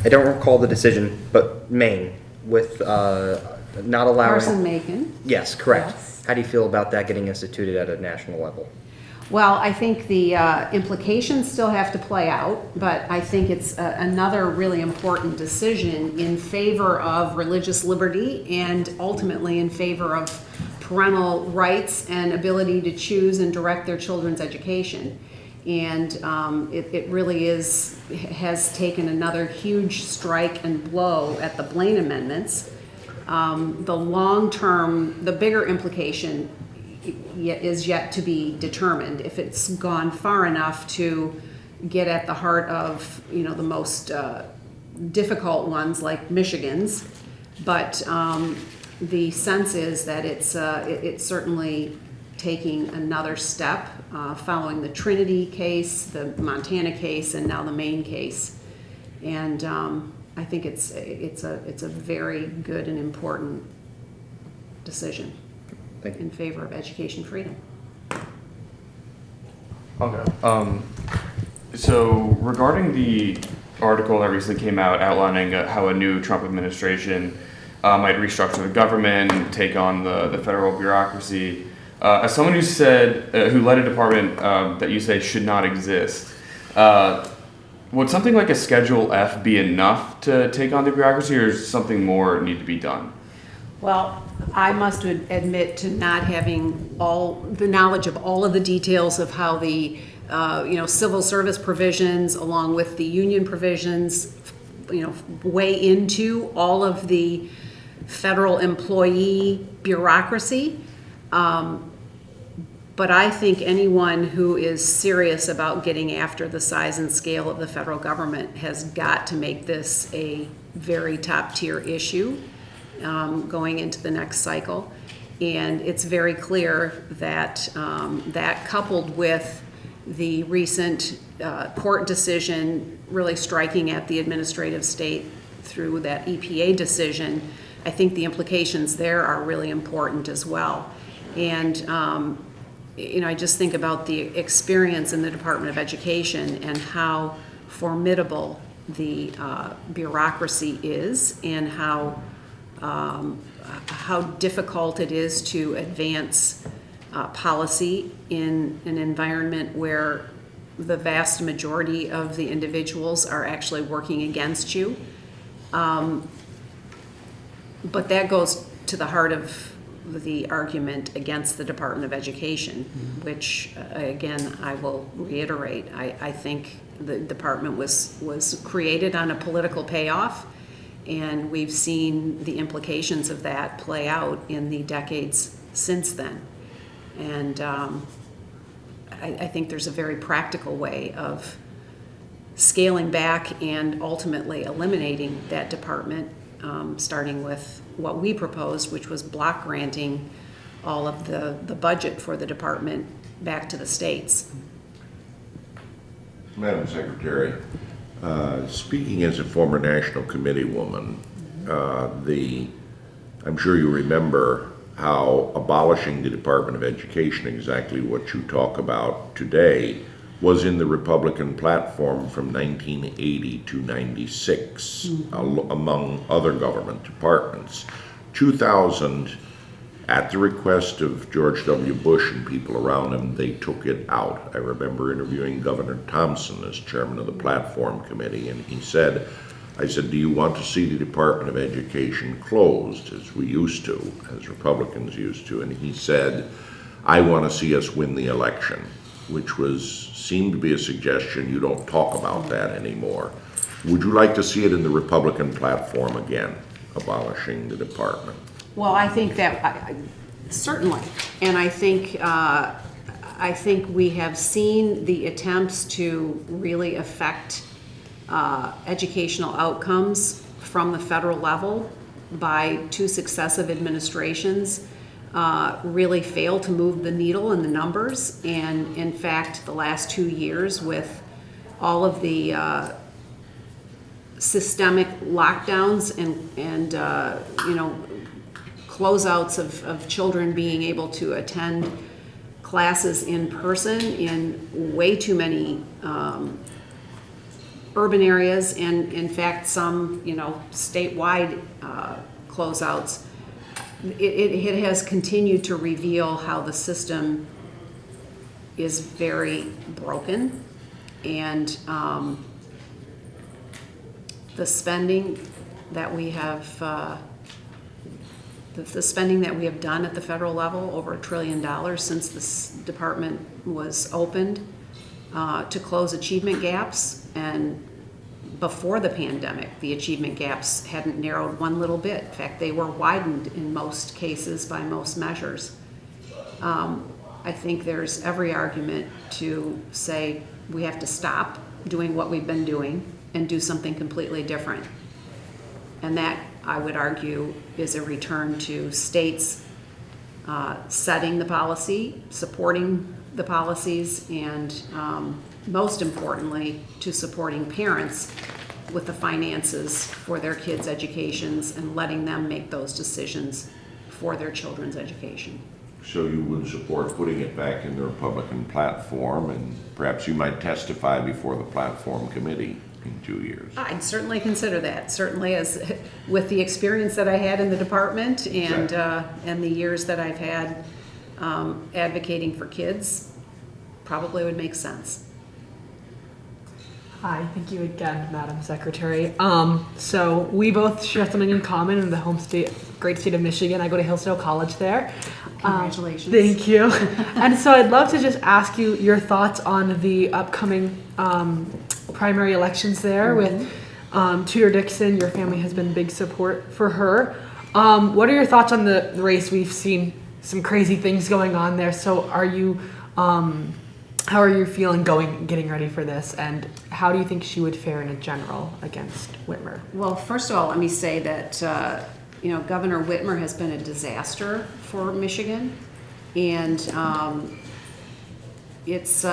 I don't recall the decision, but Maine with not allowing. Carson-Macon. Yes, correct. Yes. How do you feel about that getting instituted at a national level? Well, I think the implications still have to play out, but I think it's another really important decision in favor of religious liberty and ultimately in favor of parental rights and ability to choose and direct their children's education. And it really has taken another huge strike and blow at the Blaine amendments. The long-term, the bigger implication is yet to be determined. If it's gone far enough to get at the heart of, the most difficult ones like Michigan's, but the sense is that it's certainly taking another step following the Trinity case, the Montana case, and now the Maine case. And I think it's a very good and important decision in favor of education freedom. Okay. So regarding the article that recently came out outlining how a new Trump administration might restructure the government, take on the federal bureaucracy, as someone who led a department that you say should not exist, would something like a Schedule F be enough to take on the bureaucracy, or does something more need to be done? Well, I must admit to not having all the knowledge of all of the details of how the civil service provisions along with the union provisions weigh into all of the federal employee bureaucracy. But I think anyone who is serious about getting after the size and scale of the federal government has got to make this a very top tier issue going into the next cycle. And it's very clear that that coupled with the recent court decision really striking at the administrative state through that EPA decision, I think the implications there are really important as well. And I just think about the experience in the Department of Education and how formidable the bureaucracy is, and how difficult it is to advance policy in an environment where the vast majority of the individuals are actually working against you. But that goes to the heart of the argument against the Department of Education, which again, I will reiterate, I think the department was created on a political payoff, and we've seen the implications of that play out in the decades since then. And I think there's a very practical way of scaling back and ultimately eliminating that department, starting with what we proposed, which was block granting all of the budget for the department back to the states. Madam Secretary, speaking as a former National Committee woman, I'm sure you remember how abolishing the Department of Education, exactly what you talk about today, was in the Republican platform from 1980 to 96, among other government departments. 2000, at the request of George W. Bush and people around him, they took it out. I remember interviewing Governor Thompson as chairman of the platform committee, and he said, I said, do you want to see the Department of Education closed, as we used to, as Republicans used to? And he said, I want to see us win the election, which seemed to be a suggestion you don't talk about that anymore. Would you like to see it in the Republican platform again, abolishing the department? Well, I think that certainly, and I think we have seen the attempts to really affect educational outcomes from the federal level by two successive administrations really fail to move the needle in the numbers. And in fact, the last 2 years, with all of the systemic lockdowns and closeouts of children being able to attend classes in person in way too many urban areas and in fact some, statewide closeouts, it has continued to reveal how the system is very broken, and the spending that we have the spending that we have done at the federal level, over $1 trillion since this department was opened, to close achievement gaps. And before the pandemic, the achievement gaps hadn't narrowed one little bit. In fact, they were widened in most cases by most measures. I think there's every argument to say we have to stop doing what we've been doing and do something completely different. And that, I would argue, is a return to states setting the policy, supporting the policies, and most importantly, to supporting parents with the finances for their kids' educations and letting them make those decisions for their children's education. So you would support putting it back in the Republican platform, and perhaps you might testify before the platform committee in 2 years? I'd certainly consider that. Certainly, as with the experience that I had in the department and the years that I've had advocating for kids, probably would make sense. Hi, thank you again, Madam Secretary. So we both share something in common in the great state of Michigan. I go to Hillsdale College there. Congratulations. Thank you. And so I'd love to just ask you your thoughts on the upcoming primary elections there with Tudor Dixon. Your family has been big support for her. What are your thoughts on the race? We've seen some crazy things going on there. So are you, how are you feeling getting ready for this? And how do you think she would fare in a general against Whitmer? Well, first of all, let me say that Governor Whitmer has been a disaster for Michigan, and it's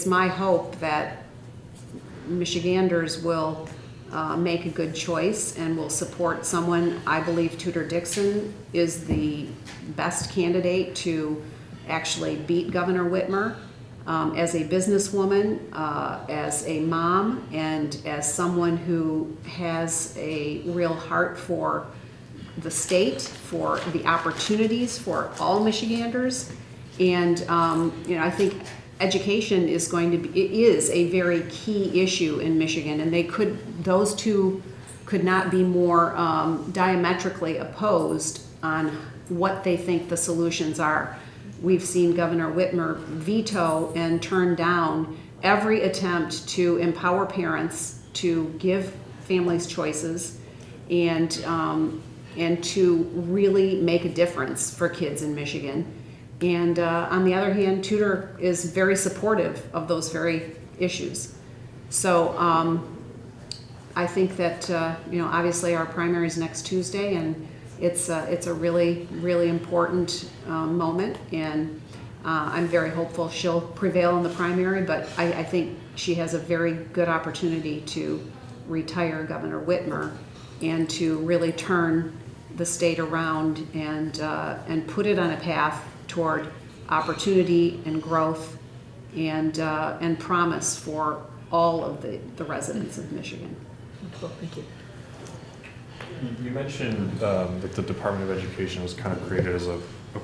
my hope that Michiganders will make a good choice and will support someone. I believe Tudor Dixon is the best candidate to actually beat Governor Whitmer. As a businesswoman, as a mom, and as someone who has a real heart for the state, for the opportunities for all Michiganders, and I think education is a very key issue in Michigan, and those two could not be more diametrically opposed on what they think the solutions are. We've seen Governor Whitmer veto and turn down every attempt to empower parents to give families choices and to really make a difference for kids in Michigan. And on the other hand, Tudor is very supportive of those very issues. So I think that obviously our primary is next Tuesday, and it's a really, really important moment, and I'm very hopeful she'll prevail in the primary, but I think she has a very good opportunity to retire Governor Whitmer and to really turn the state around and put it on a path toward opportunity and growth and promise for all of the residents of Michigan. Wonderful, thank you. You mentioned that the Department of Education was kind of created as a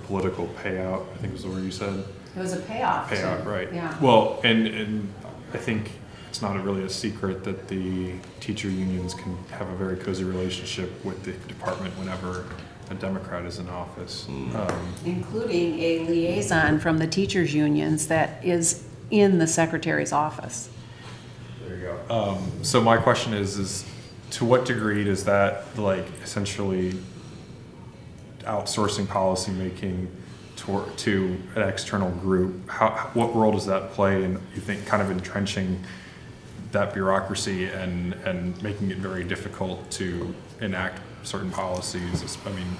political payout, I think was the word you said. It was a payoff. Payout, right. Yeah. Well, and I think it's not really a secret that the teacher unions can have a very cozy relationship with the department whenever a Democrat is in office. Including a liaison from the teachers unions that is in the secretary's office. There you go. So my question is to what degree does that essentially outsourcing policy making to an external group? What role does that play in, you think, kind of entrenching that bureaucracy and making it very difficult to enact certain policies? I mean,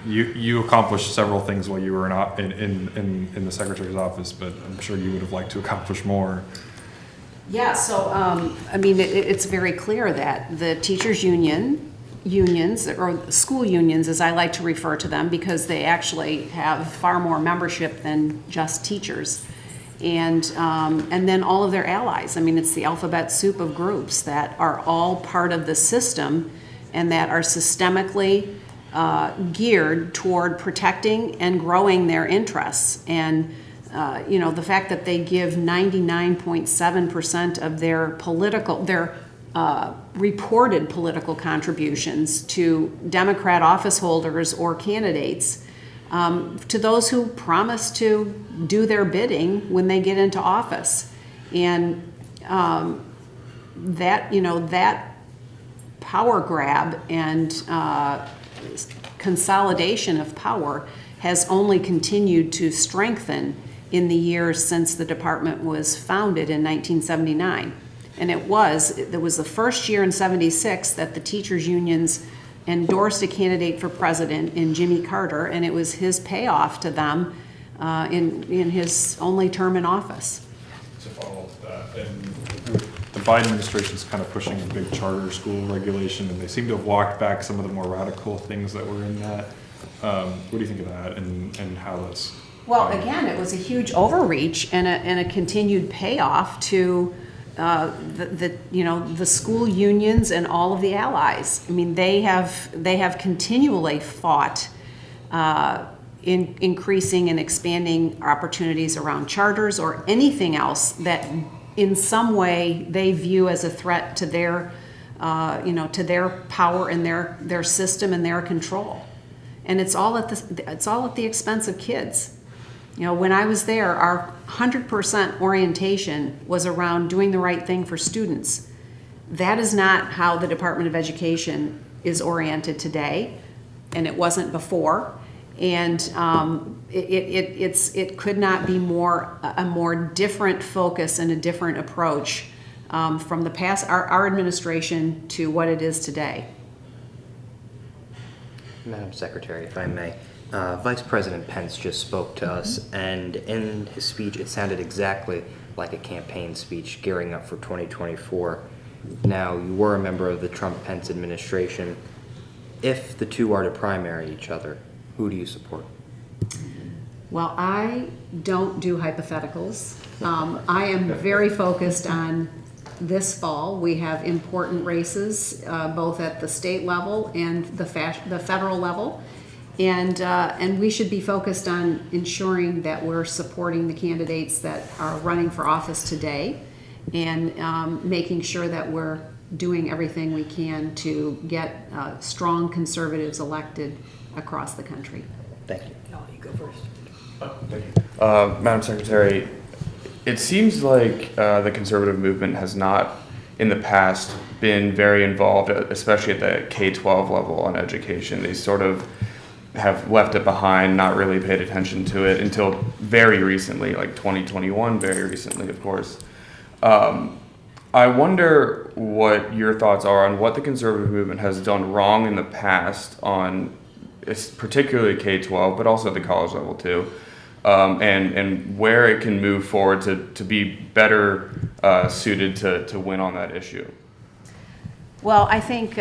you accomplished several things while you were in the secretary's office, but I'm sure you would have liked to accomplish more. Yeah, so it's very clear that the teachers unions, or school unions as I like to refer to them, because they actually have far more membership than just teachers. and then all of their allies. I mean, it's the alphabet soup of groups that are all part of the system and that are systemically geared toward protecting and growing their interests. And the fact that they give 99.7% of their reported political contributions to Democrat office holders or candidates, to those who promise to do their bidding when they get into office. And that power grab and consolidation of power has only continued to strengthen in the years since the department was founded in 1979. And it was the first year in 76 that the teachers' unions endorsed a candidate for president in Jimmy Carter, and it was his payoff to them in his only term in office. To follow up to that, and the Biden administration is kind of pushing a big charter school regulation, and they seem to have walked back some of the more radical things that were in that. What do you think of that, and how that's? Well, again, it was a huge overreach and a continued payoff to the school unions and all of the allies. I mean, they have continually fought in increasing and expanding opportunities around charters or anything else that in some way they view as a threat to their to their power and their system and their control. And it's all at the expense of kids. When I was there, our 100% orientation was around doing the right thing for students. That is not how the Department of Education is oriented today, and it wasn't before. And it could not be a more different focus and a different approach from the past, our administration, to what it is today. Madam Secretary, if I may. Vice President Pence just spoke to us, and in his speech it sounded exactly like a campaign speech gearing up for 2024. Now, you were a member of the Trump-Pence administration. If the two are to primary each other, who do you support? Well, I don't do hypotheticals. I am very focused on this fall. We have important races, both at the state level and the federal level. And we should be focused on ensuring that we're supporting the candidates that are running for office today, and making sure that we're doing everything we can to get strong conservatives elected across the country. Thank you. No, you go first. Thank you. Madam Secretary, it seems like the conservative movement has not, in the past, been very involved, especially at the K-12 level on education. They sort of have left it behind, not really paid attention to it until very recently, like 2021, very recently, of course. I wonder what your thoughts are on what the conservative movement has done wrong in the past on particularly K-12, but also at the college level too, and where it can move forward to be better suited to win on that issue. Well, I think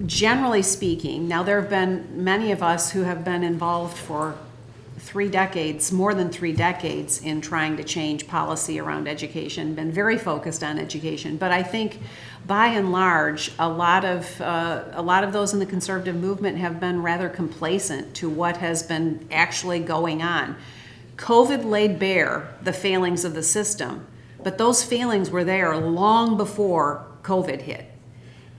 generally speaking, now there have been many of us who have been involved for 3 decades, more than 3 decades, in trying to change policy around education, been very focused on education. But I think by and large, a lot of those in the conservative movement have been rather complacent to what has been actually going on. COVID laid bare the failings of the system, but those failings were there long before COVID hit.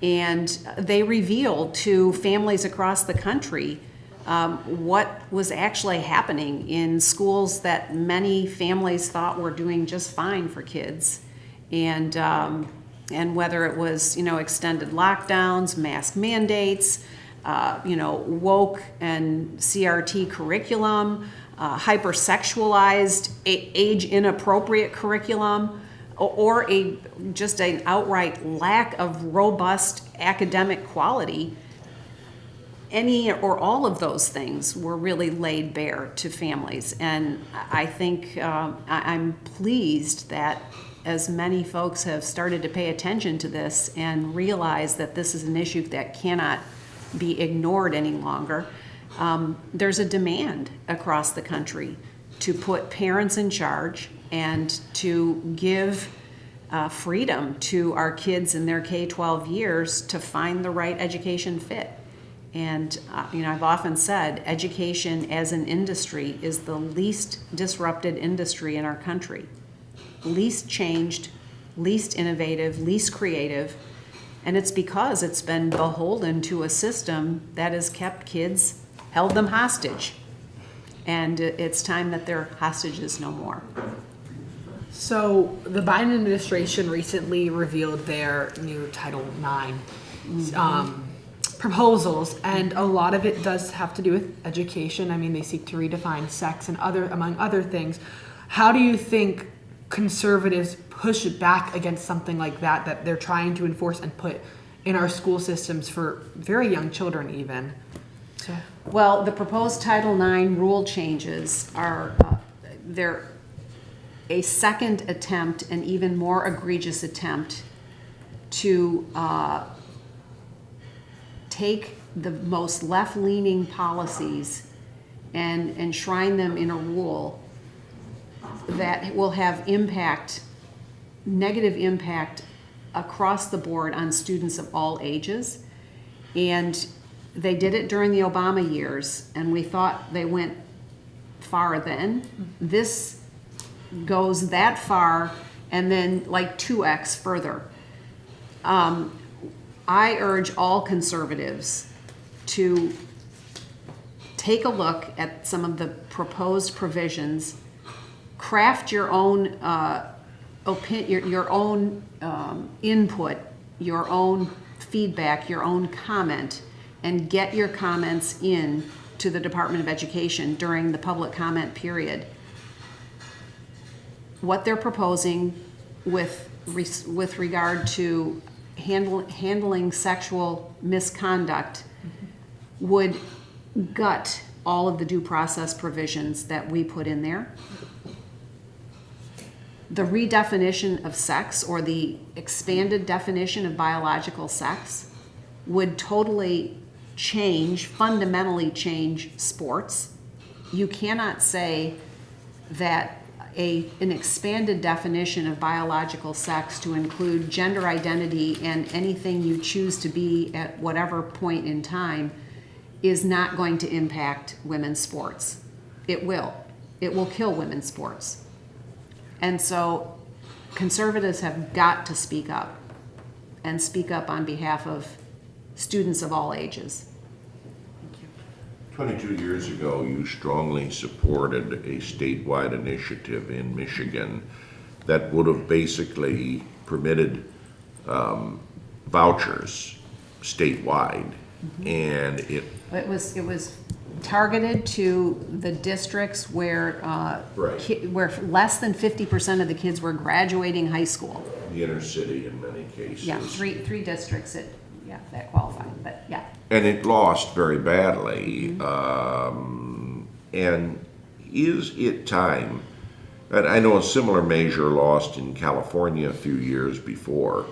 And they revealed to families across the country what was actually happening in schools that many families thought were doing just fine for kids. And whether it was, extended lockdowns, mask mandates, woke and CRT curriculum, hypersexualized, age-inappropriate curriculum, or just an outright lack of robust academic quality, any or all of those things were really laid bare to families. And I think I'm pleased that as many folks have started to pay attention to this and realize that this is an issue that cannot be ignored any longer. There's a demand across the country to put parents in charge and to give freedom to our kids in their K-12 years to find the right education fit. And I've often said education as an industry is the least disrupted industry in our country. Least changed, least innovative, least creative. And it's because it's been beholden to a system that has kept kids, held them hostage. And it's time that they're hostages no more. So the Biden administration recently revealed their new Title IX proposals, and a lot of it does have to do with education. I mean, they seek to redefine sex and among other things. How do you think conservatives push back against something like that they're trying to enforce and put in our school systems for very young children even? So. Well, the proposed Title IX rule changes are, they're a second attempt, an even more egregious attempt to take the most left-leaning policies and enshrine them in a rule that will have negative impact across the board on students of all ages. And they did it during the Obama years, and we thought they went far then. This goes that far and then like 2x further. I urge all conservatives to take a look at some of the proposed provisions, craft your own your own input, your own feedback, your own comment, and get your comments in to the Department of Education during the public comment period. What they're proposing with regard to handling sexual misconduct would gut all of the due process provisions that we put in there. The redefinition of sex, or the expanded definition of biological sex, would totally fundamentally change sports. You cannot say that an expanded definition of biological sex to include gender identity and anything you choose to be at whatever point in time is not going to impact women's sports. It will. It will kill women's sports. And so conservatives have got to speak up, and speak up on behalf of students of all ages. 22 years ago, you strongly supported a statewide initiative in Michigan that would have basically permitted vouchers statewide, and it was targeted to the districts where Right. where less than 50% of the kids were graduating high school. the inner city in many cases. Yeah, three districts that qualified, but yeah. And it lost very badly. And is it time, and I know a similar measure lost in California a few years before,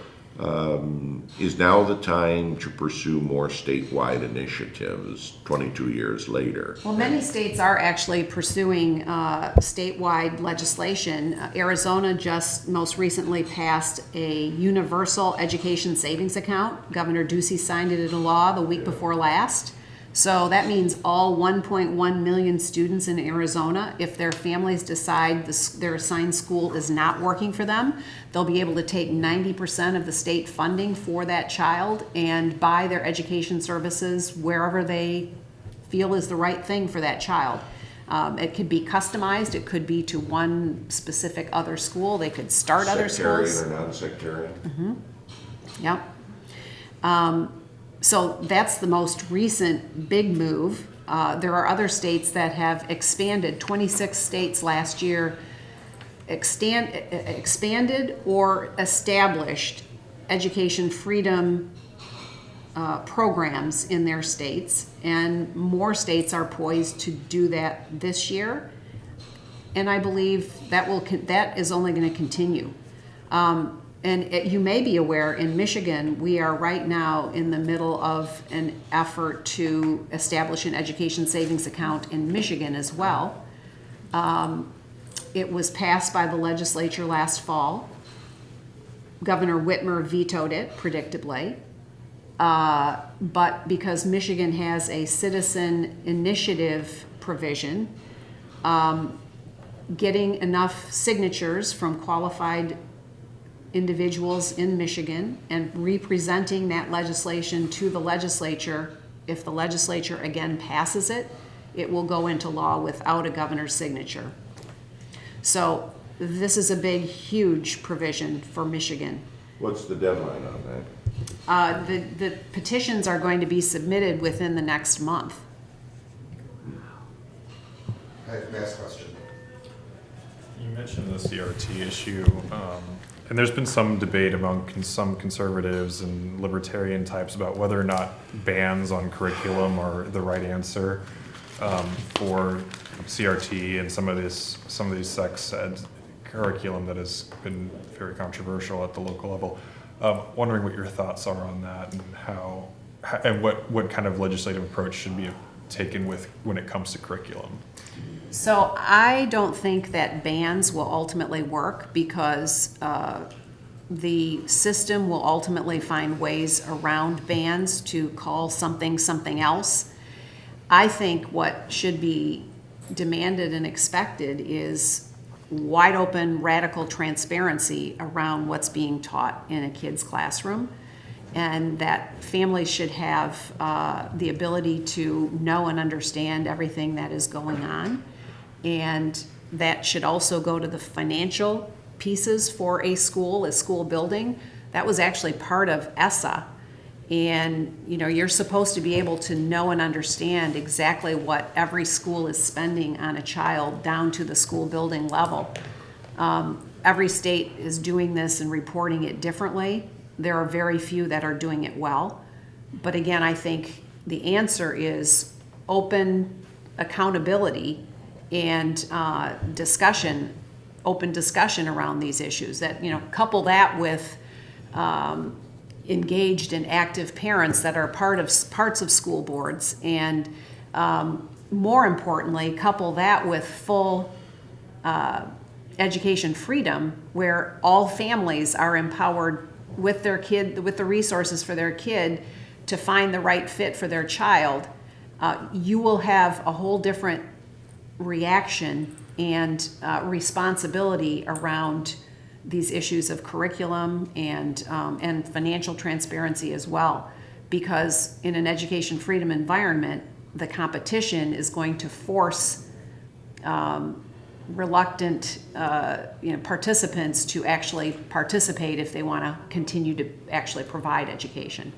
is now the time to pursue more statewide initiatives 22 years later? Well, many states are actually pursuing statewide legislation. Arizona just most recently passed a universal education savings account. Governor Ducey signed it into law the week before last. So that means all 1.1 million students in Arizona, if their families decide their assigned school is not working for them, they'll be able to take 90% of the state funding for that child and buy their education services wherever they feel is the right thing for that child. It could be customized. It could be to one specific other school. They could start other schools. Sectarian or non-sectarian? Yep. So that's the most recent big move. There are other states that have expanded. 26 states last year expanded or established education freedom programs in their states, and more states are poised to do that this year. And I believe that is only going to continue. And you may be aware, in Michigan, we are right now in the middle of an effort to establish an education savings account in Michigan as well. It was passed by the legislature last fall. Governor Whitmer vetoed it, predictably. But because Michigan has a citizen initiative provision, getting enough signatures from qualified individuals in Michigan and representing that legislation to the legislature, if the legislature again passes it, it will go into law without a governor's signature. So this is a big, huge provision for Michigan. What's the deadline on that? The petitions are going to be submitted within the next month. May I ask a question? You mentioned the CRT issue, and there's been some debate among some conservatives and libertarian types about whether or not bans on curriculum are the right answer for CRT and some of these sex ed curriculum that has been very controversial at the local level. Wondering what your thoughts are on that and how and what kind of legislative approach should be taken when it comes to curriculum. So I don't think that bans will ultimately work because the system will ultimately find ways around bans to call something something else. I think what should be demanded and expected is wide open, radical transparency around what's being taught in a kid's classroom, and that families should have the ability to know and understand everything that is going on. And that should also go to the financial pieces for a school building. That was actually part of ESSA. And you're supposed to be able to know and understand exactly what every school is spending on a child down to the school building level. Every state is doing this and reporting it differently. There are very few that are doing it well. But again, I think the answer is open accountability and open discussion around these issues. That couple that with engaged and active parents that are parts of school boards, and more importantly, couple that with full education freedom, where all families are empowered with their kid, with the resources for their kid to find the right fit for their child. You will have a whole different reaction and responsibility around these issues of curriculum and financial transparency as well, because in an education freedom environment, the competition is going to force reluctant participants to actually participate if they want to continue to actually provide education.